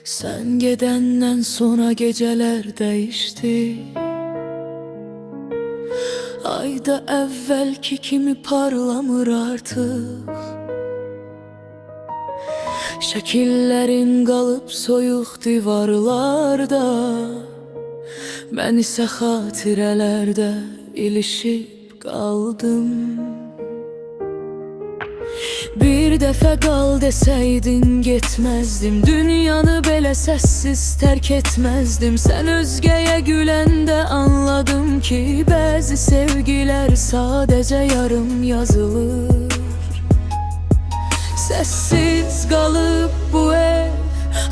Sen gedenden sonra geceler değişti. Ayda evvelki kimi parlamır artık. Şəkillərin qalıb soyuq divarlarda, mən isə xatirələrdə ilişib qaldım. Bir dəfə qal desəydin getməzdim, dünyanı belə səssiz tərk etməzdim. Sən özgəyə güləndə anladım ki, bəzi sevgilər sadəcə yarım yazılır. Sessiz qalıb bu ev,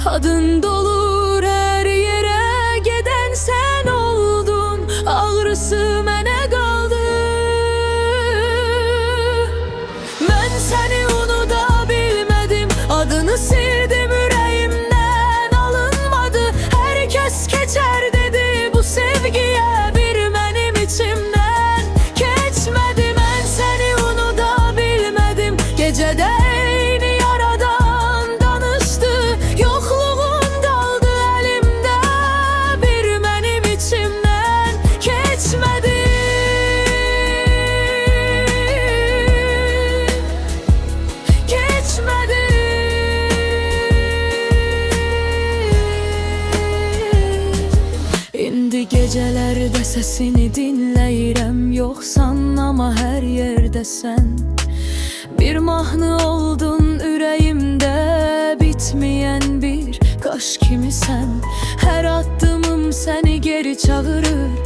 adın dolur hər yerə. Gedən sən oldun, ağrısı mənə qaldı. Mən səni unuda bilmədim, adını sildim ürəyimdən, alınmadı. Hər kəs keçər dedi bu sevgiyə, bir mənim içimdən keçmədi. Mən səni unuda bilmədim, gecədə gecələrdə səsini dinləyirəm, yoxsan amma hər yerdə sən. Bir mahnı oldun ürəyimdə, bitməyən bir qaş kimisən. Hər addımım səni geri çağırır,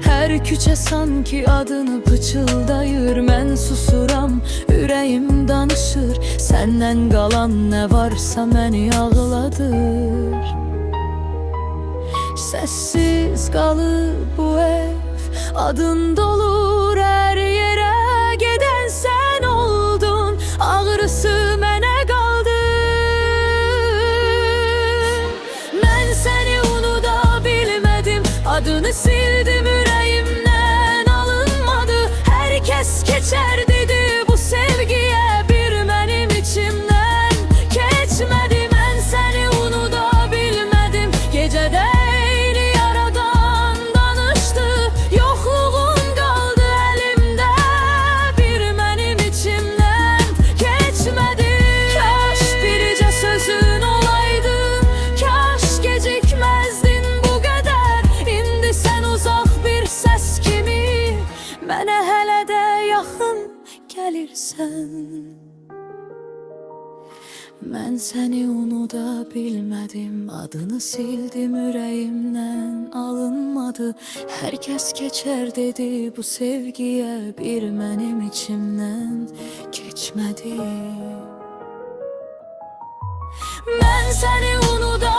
hər küçə sanki adını pıçıldayır. Mən susuram, ürəyim danışır, səndən qalan nə varsa məni ağladır. Sessiz qalıb bu ev, adın dolur hər yerə. Gedən sən oldun, ağrısı mənə qaldı. Mən səni unuda bilmədim, adını sildim ürəyimdən, alınmadı. Hər kəs keçər dedi bu sevgiyə, bir mənim içimdən keçmədi. Mən səni unuda bilmədim, gecədə mənə hələ də yaxın gəlirsən. Mən səni unuda bilmədim, adını sildim ürəyimdən, alınmadı. Hər kəs keçər dedi bu sevgiyə, bir mənim içimdən keçmədi. Mən səni unuda